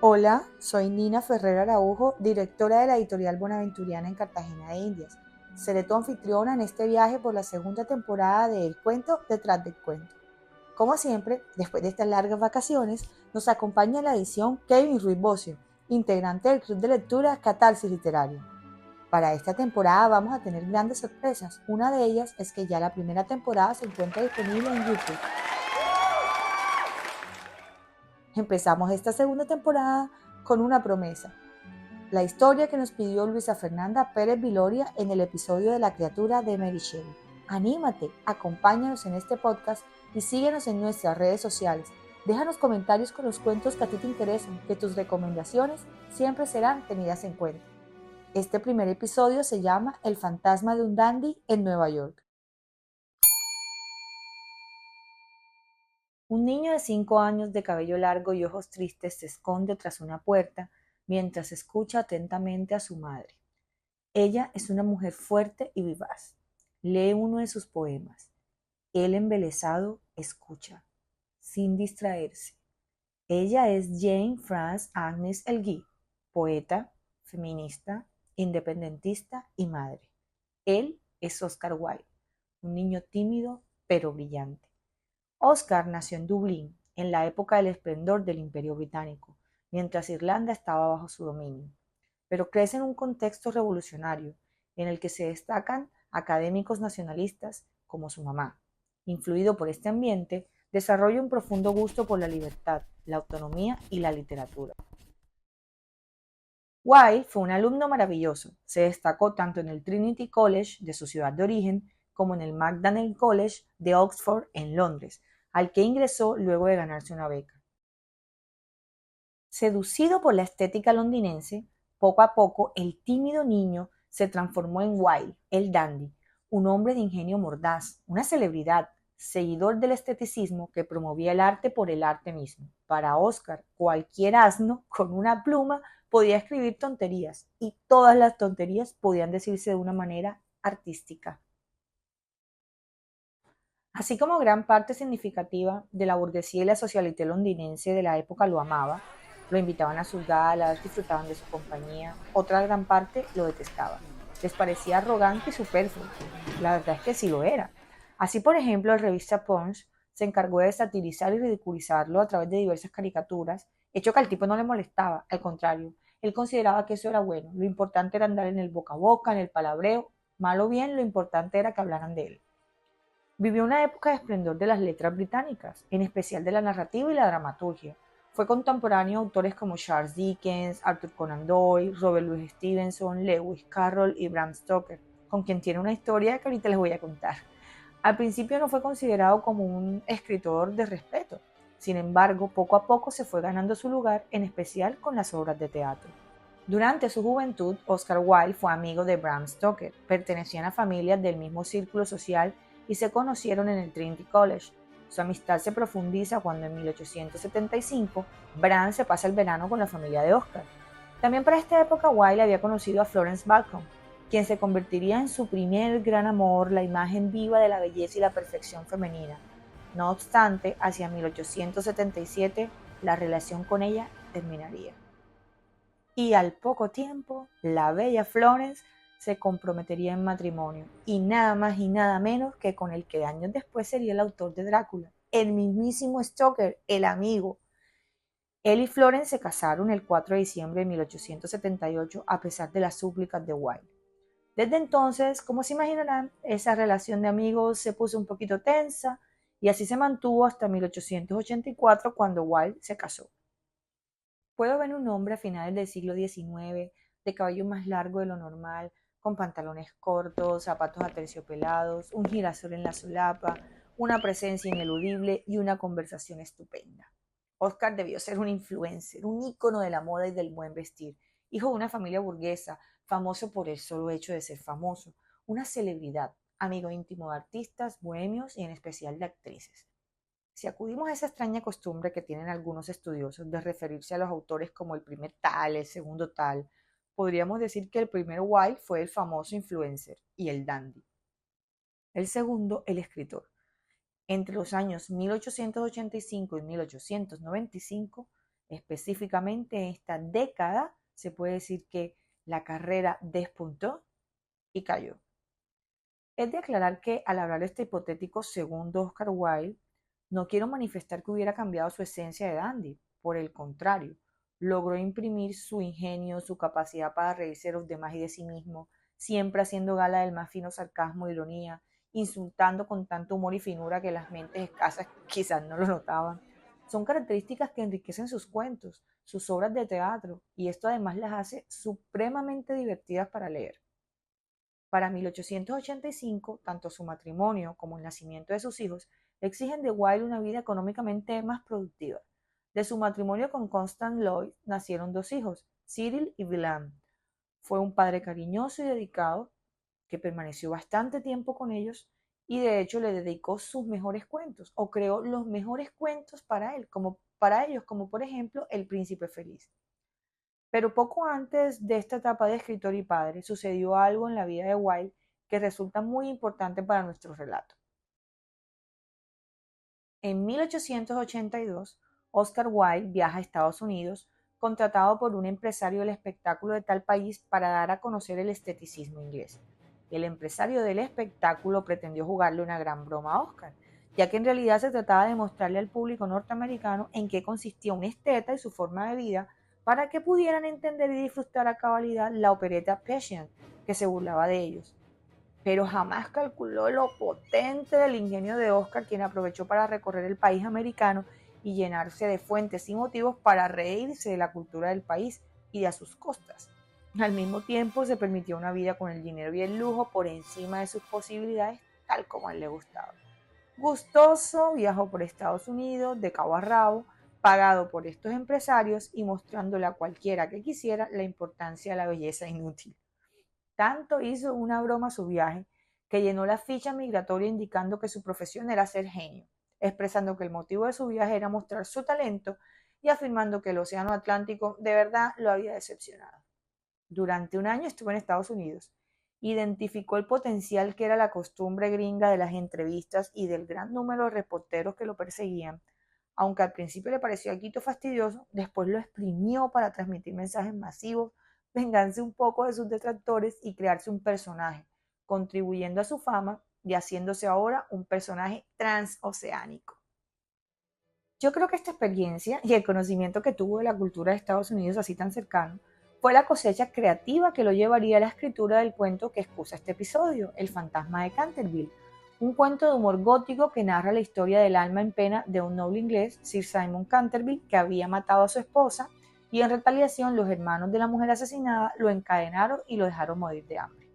Hola, soy Nina Ferrer Araujo, directora de la editorial Bonaventuriana en Cartagena de Indias. Seré tu anfitriona en este viaje por la segunda temporada de El Cuento detrás del cuento. Como siempre, después de estas largas vacaciones, nos acompaña en la edición Kevin Ruiz Bocio, integrante del Club de Lectura Catarsis Literario. Para esta temporada vamos a tener grandes sorpresas. Una de ellas es que ya la primera temporada se encuentra disponible en YouTube. Empezamos esta segunda temporada con una promesa. La historia que nos pidió Luisa Fernanda Pérez Viloria en el episodio de La criatura de Mary Shelley. Anímate, acompáñanos en este podcast y síguenos en nuestras redes sociales. Déjanos comentarios con los cuentos que a ti te interesan, que tus recomendaciones siempre serán tenidas en cuenta. Este primer episodio se llama El fantasma de un dandy en Nueva York. Un niño de 5 años de cabello largo y ojos tristes se esconde tras una puerta mientras escucha atentamente a su madre. Ella es una mujer fuerte y vivaz. Lee uno de sus poemas. Él embelesado escucha, sin distraerse. Ella es Jane France Agnes Elgee, poeta, feminista, independentista y madre. Él es Oscar Wilde, un niño tímido pero brillante. Oscar nació en Dublín, en la época del esplendor del Imperio Británico, mientras Irlanda estaba bajo su dominio, pero crece en un contexto revolucionario, en el que se destacan académicos nacionalistas como su mamá. Influido por este ambiente, desarrolla un profundo gusto por la libertad, la autonomía y la literatura. Wilde fue un alumno maravilloso, se destacó tanto en el Trinity College de su ciudad de origen como en el Magdalen College de Oxford en Londres, al que ingresó luego de ganarse una beca. Seducido por la estética londinense, poco a poco el tímido niño se transformó en Wilde, el dandy, un hombre de ingenio mordaz, una celebridad, seguidor del esteticismo que promovía el arte por el arte mismo. Para Oscar, cualquier asno con una pluma podía escribir tonterías y todas las tonterías podían decirse de una manera artística. Así como gran parte significativa de la burguesía y la socialité londinense de la época lo amaba, lo invitaban a sus galas, disfrutaban de su compañía, otra gran parte lo detestaba. Les parecía arrogante y superfluo. La verdad es que sí lo era. Así, por ejemplo, la revista Punch se encargó de satirizar y ridiculizarlo a través de diversas caricaturas, hecho que al tipo no le molestaba, al contrario, él consideraba que eso era bueno, lo importante era andar en el boca a boca, en el palabreo, mal o bien, lo importante era que hablaran de él. Vivió una época de esplendor de las letras británicas, en especial de la narrativa y la dramaturgia. Fue contemporáneo a autores como Charles Dickens, Arthur Conan Doyle, Robert Louis Stevenson, Lewis Carroll y Bram Stoker, con quien tiene una historia que ahorita les voy a contar. Al principio no fue considerado como un escritor de respeto, sin embargo, poco a poco se fue ganando su lugar, en especial con las obras de teatro. Durante su juventud, Oscar Wilde fue amigo de Bram Stoker, pertenecían a familias del mismo círculo social y se conocieron en el Trinity College. Su amistad se profundiza cuando en 1875 Bram se pasa el verano con la familia de Oscar. También para esta época Wilde había conocido a Florence Bacon, quien se convertiría en su primer gran amor, la imagen viva de la belleza y la perfección femenina. No obstante, hacia 1877 la relación con ella terminaría. Y al poco tiempo, la bella Florence se comprometería en matrimonio, y nada más y nada menos que con el que años después sería el autor de Drácula, el mismísimo Stoker, el amigo. Él y Florence se casaron el 4 de diciembre de 1878 a pesar de las súplicas de Wilde. Desde entonces, como se imaginarán, esa relación de amigos se puso un poquito tensa y así se mantuvo hasta 1884 cuando Wilde se casó. Puedo ver un hombre a finales del siglo XIX, de cabello más largo de lo normal, con pantalones cortos, zapatos aterciopelados, un girasol en la solapa, una presencia ineludible y una conversación estupenda. Oscar debió ser un influencer, un ícono de la moda y del buen vestir, hijo de una familia burguesa, famoso por el solo hecho de ser famoso, una celebridad, amigo íntimo de artistas, bohemios y en especial de actrices. Si acudimos a esa extraña costumbre que tienen algunos estudiosos de referirse a los autores como el primer tal, el segundo tal, podríamos decir que el primer Wilde fue el famoso influencer y el dandy. El segundo, el escritor. Entre los años 1885 y 1895, Específicamente en esta década se puede decir que la carrera despuntó y cayó. Es de aclarar que al hablar de este hipotético segundo Oscar Wilde, no quiero manifestar que hubiera cambiado su esencia de dandy, por el contrario, logró imprimir su ingenio, su capacidad para reírse de los demás y de sí mismo, siempre haciendo gala del más fino sarcasmo e ironía, insultando con tanto humor y finura que las mentes escasas quizás no lo notaban. Son características que enriquecen sus cuentos, sus obras de teatro, y esto además las hace supremamente divertidas para leer. Para 1885, tanto su matrimonio como el nacimiento de sus hijos exigen de Wilde una vida económicamente más productiva. De su matrimonio con Constance Lloyd nacieron dos hijos, Cyril y William. Fue un padre cariñoso y dedicado que permaneció bastante tiempo con ellos y de hecho le dedicó sus mejores cuentos o creó los mejores cuentos para él, como para ellos, como por ejemplo El Príncipe Feliz. Pero poco antes de esta etapa de escritor y padre, sucedió algo en la vida de Wilde que resulta muy importante para nuestro relato. En 1882, Oscar Wilde viaja a Estados Unidos, contratado por un empresario del espectáculo de tal país para dar a conocer el esteticismo inglés. El empresario del espectáculo pretendió jugarle una gran broma a Oscar, ya que en realidad se trataba de mostrarle al público norteamericano en qué consistía un esteta y su forma de vida para que pudieran entender y disfrutar a cabalidad la opereta Patient, que se burlaba de ellos. Pero jamás calculó lo potente del ingenio de Oscar, quien aprovechó para recorrer el país americano y llenarse de fuentes y motivos para reírse de la cultura del país y de a sus costas. Al mismo tiempo se permitió una vida con el dinero y el lujo por encima de sus posibilidades, tal como a él le gustaba. Gustoso, viajó por Estados Unidos de cabo a rabo, pagado por estos empresarios y mostrándole a cualquiera que quisiera la importancia de la belleza inútil. Tanto hizo una broma a su viaje que llenó la ficha migratoria indicando que su profesión era ser genio, expresando que el motivo de su viaje era mostrar su talento y afirmando que el océano Atlántico de verdad lo había decepcionado. Durante un año estuvo en Estados Unidos. Identificó el potencial que era la costumbre gringa de las entrevistas y del gran número de reporteros que lo perseguían. Aunque al principio le pareció algo fastidioso, después lo exprimió para transmitir mensajes masivos, vengarse un poco de sus detractores y crearse un personaje, contribuyendo a su fama y haciéndose ahora un personaje transoceánico. Yo creo que esta experiencia y el conocimiento que tuvo de la cultura de Estados Unidos así tan cercano fue la cosecha creativa que lo llevaría a la escritura del cuento que excusa este episodio, El fantasma de Canterville, un cuento de humor gótico que narra la historia del alma en pena de un noble inglés, Sir Simon Canterville, que había matado a su esposa y en retaliación los hermanos de la mujer asesinada lo encadenaron y lo dejaron morir de hambre.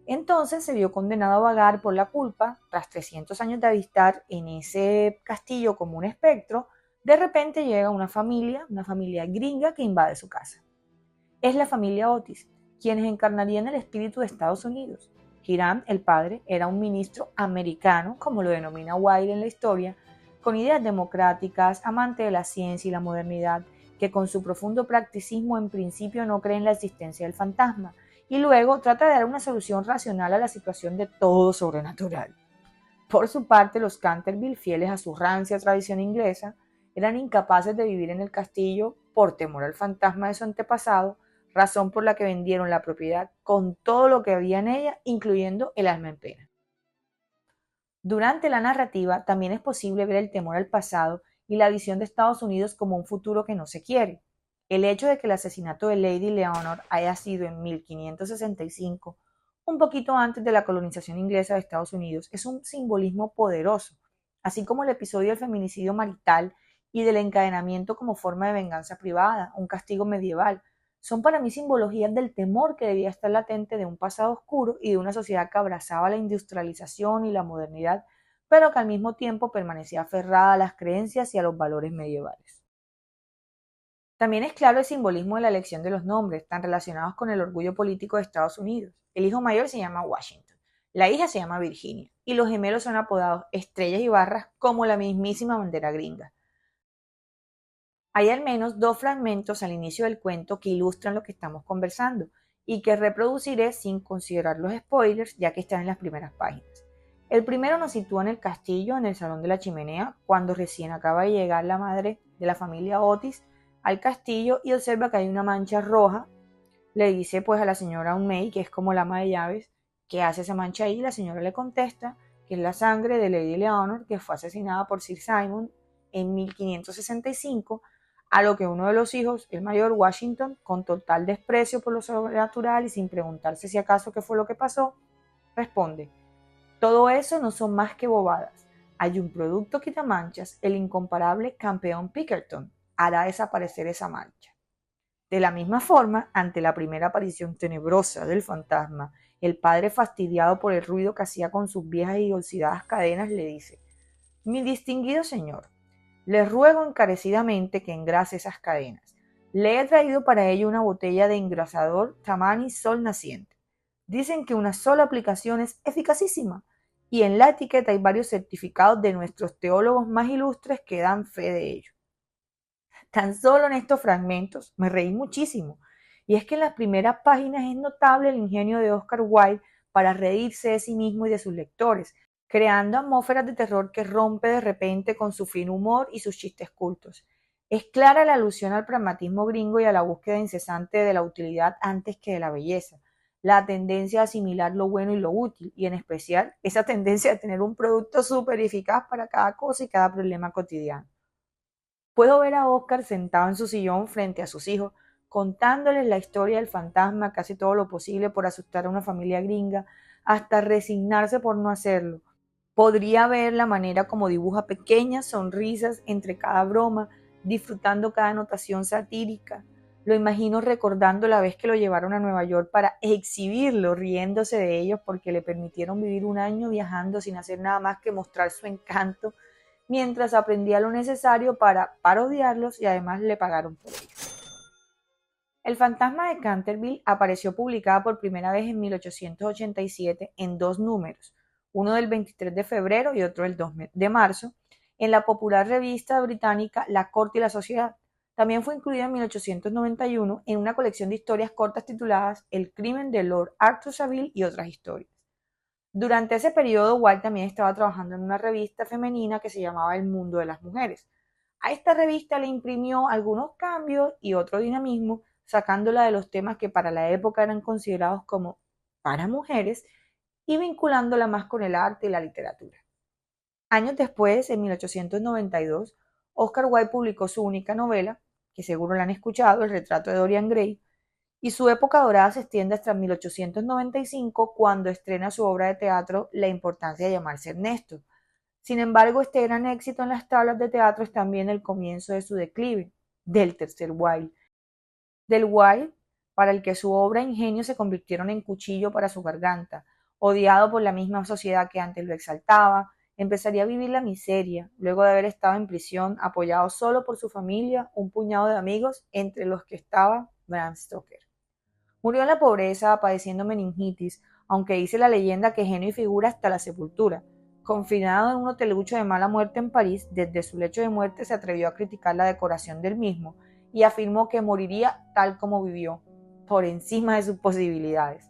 Entonces se vio condenado a vagar por la culpa, tras 300 años de avistar en ese castillo como un espectro, de repente llega una familia gringa que invade su casa. Es la familia Otis, quienes encarnarían el espíritu de Estados Unidos. Hiram, el padre, era un ministro americano, como lo denomina Wilde en la historia, con ideas democráticas, amante de la ciencia y la modernidad, que con su profundo practicismo en principio no cree en la existencia del fantasma, y luego trata de dar una solución racional a la situación de todo sobrenatural. Por su parte, los Canterville, fieles a su rancia tradición inglesa, eran incapaces de vivir en el castillo por temor al fantasma de su antepasado, razón por la que vendieron la propiedad con todo lo que había en ella, incluyendo el alma en pena. Durante la narrativa también es posible ver el temor al pasado y la visión de Estados Unidos como un futuro que no se quiere. El hecho de que el asesinato de Lady Leonor haya sido en 1565, un poquito antes de la colonización inglesa de Estados Unidos, es un simbolismo poderoso, así como el episodio del feminicidio marital y del encadenamiento como forma de venganza privada, un castigo medieval. Son para mí simbologías del temor que debía estar latente de un pasado oscuro y de una sociedad que abrazaba la industrialización y la modernidad, pero que al mismo tiempo permanecía aferrada a las creencias y a los valores medievales. También es claro el simbolismo de la elección de los nombres, tan relacionados con el orgullo político de Estados Unidos. El hijo mayor se llama Washington, la hija se llama Virginia, y los gemelos son apodados estrellas y barras como la mismísima bandera gringa. Hay al menos dos fragmentos al inicio del cuento que ilustran lo que estamos conversando y que reproduciré sin considerar los spoilers, ya que están en las primeras páginas. El primero nos sitúa en el castillo, en el salón de la chimenea, cuando recién acaba de llegar la madre de la familia Otis, al castillo y observa que hay una mancha roja. Le dice pues a la señora Unmei, que es como la ama de llaves, ¿qué hace esa mancha ahí? La señora le contesta que es la sangre de Lady Leonor, que fue asesinada por Sir Simon en 1565, a lo que uno de los hijos, el mayor Washington, con total desprecio por lo sobrenatural y sin preguntarse si acaso qué fue lo que pasó, responde: todo eso no son más que bobadas. Hay un producto quitamanchas, el incomparable campeón Pinkerton hará desaparecer esa mancha. De la misma forma, ante la primera aparición tenebrosa del fantasma, el padre, fastidiado por el ruido que hacía con sus viejas y oxidadas cadenas, le dice: mi distinguido señor, le ruego encarecidamente que engrase esas cadenas. Le he traído para ello una botella de engrasador Tamani Sol Naciente. Dicen que una sola aplicación es eficacísima, y en la etiqueta hay varios certificados de nuestros teólogos más ilustres que dan fe de ello. Tan solo en estos fragmentos me reí muchísimo, y es que en las primeras páginas es notable el ingenio de Oscar Wilde para reírse de sí mismo y de sus lectores, creando atmósferas de terror que rompe de repente con su fino humor y sus chistes cultos. Es clara la alusión al pragmatismo gringo y a la búsqueda incesante de la utilidad antes que de la belleza, la tendencia a asimilar lo bueno y lo útil, y en especial esa tendencia a tener un producto súper eficaz para cada cosa y cada problema cotidiano. Puedo ver a Oscar sentado en su sillón frente a sus hijos, contándoles la historia del fantasma, casi todo lo posible por asustar a una familia gringa, hasta resignarse por no hacerlo. Podría ver la manera como dibuja pequeñas sonrisas entre cada broma, disfrutando cada anotación satírica. Lo imagino recordando la vez que lo llevaron a Nueva York para exhibirlo, riéndose de ellos porque le permitieron vivir un año viajando sin hacer nada más que mostrar su encanto, mientras aprendía lo necesario para parodiarlos y además le pagaron por ello. El fantasma de Canterville apareció publicada por primera vez en 1887 en dos números, uno del 23 de febrero y otro del 2 de marzo, en la popular revista británica La Corte y la Sociedad. También fue incluida en 1891 en una colección de historias cortas tituladas El crimen de Lord Arthur Savile y otras historias. Durante ese periodo, Walt también estaba trabajando en una revista femenina que se llamaba El Mundo de las Mujeres. A esta revista le imprimió algunos cambios y otro dinamismo, sacándola de los temas que para la época eran considerados como para mujeres y vinculándola más con el arte y la literatura. Años después, en 1892, Oscar Wilde publicó su única novela, que seguro la han escuchado, El retrato de Dorian Gray, y su época dorada se extiende hasta 1895, cuando estrena su obra de teatro La importancia de llamarse Ernesto. Sin embargo, este gran éxito en las tablas de teatro es también el comienzo de su declive, del tercer Wilde, del Wilde para el que su obra e ingenio se convirtieron en cuchillo para su garganta. Odiado por la misma sociedad que antes lo exaltaba, empezaría a vivir la miseria, luego de haber estado en prisión, apoyado solo por su familia, un puñado de amigos, entre los que estaba Bram Stoker. Murió en la pobreza, padeciendo meningitis, aunque dice la leyenda que genio y figura hasta la sepultura. Confinado en un hotelucho de mala muerte en París, desde su lecho de muerte se atrevió a criticar la decoración del mismo y afirmó que moriría tal como vivió, por encima de sus posibilidades.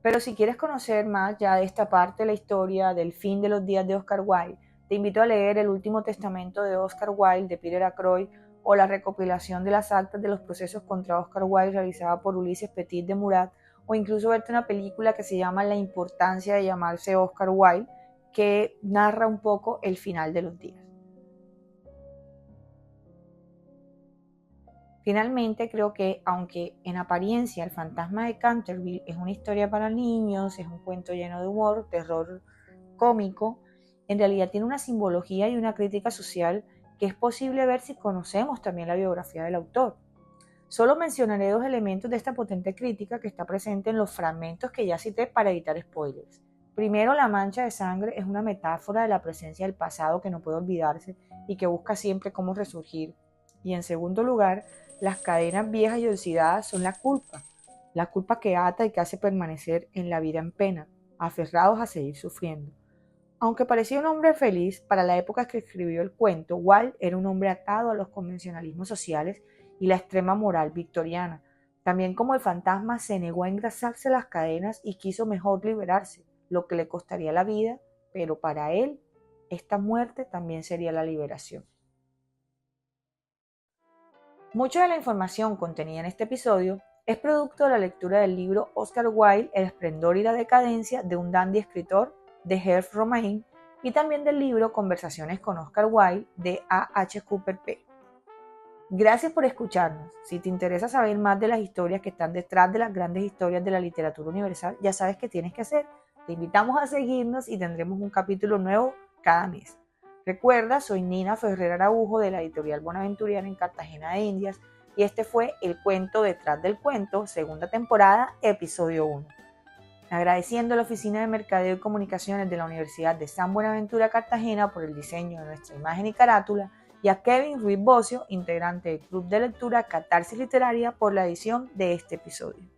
Pero si quieres conocer más ya de esta parte de la historia del fin de los días de Oscar Wilde, te invito a leer El último testamento de Oscar Wilde de Peter Ackroyd o la recopilación de las actas de los procesos contra Oscar Wilde realizada por Ulises Petit de Murat, o incluso verte una película que se llama La importancia de llamarse Oscar Wilde, que narra un poco el final de los días. Finalmente, creo que, aunque en apariencia El fantasma de Canterville es una historia para niños, es un cuento lleno de humor, terror cómico, en realidad tiene una simbología y una crítica social que es posible ver si conocemos también la biografía del autor. Solo mencionaré dos elementos de esta potente crítica que está presente en los fragmentos que ya cité para evitar spoilers. Primero, la mancha de sangre es una metáfora de la presencia del pasado que no puede olvidarse y que busca siempre cómo resurgir. Y en segundo lugar, las cadenas viejas y oxidadas son la culpa que ata y que hace permanecer en la vida en pena, aferrados a seguir sufriendo. Aunque parecía un hombre feliz, para la época que escribió el cuento, Wilde era un hombre atado a los convencionalismos sociales y la extrema moral victoriana. También, como el fantasma, se negó a engrasarse las cadenas y quiso mejor liberarse, lo que le costaría la vida, pero para él esta muerte también sería la liberación. Mucha de la información contenida en este episodio es producto de la lectura del libro Oscar Wilde, El esplendor y la decadencia de un dandy escritor de Herb Romain y también del libro Conversaciones con Oscar Wilde de A. H. Cooper P. Gracias por escucharnos. Si te interesa saber más de las historias que están detrás de las grandes historias de la literatura universal, ya sabes qué tienes que hacer. Te invitamos a seguirnos y tendremos un capítulo nuevo cada mes. Recuerda, soy Nina Ferrer Araujo de la editorial Bonaventuriana en Cartagena de Indias y este fue El Cuento Detrás del Cuento, segunda temporada, episodio 1. Agradeciendo a la Oficina de Mercadeo y Comunicaciones de la Universidad de San Buenaventura Cartagena por el diseño de nuestra imagen y carátula y a Kevin Ruiz Bocio, integrante del Club de Lectura Catarsis Literaria, por la edición de este episodio.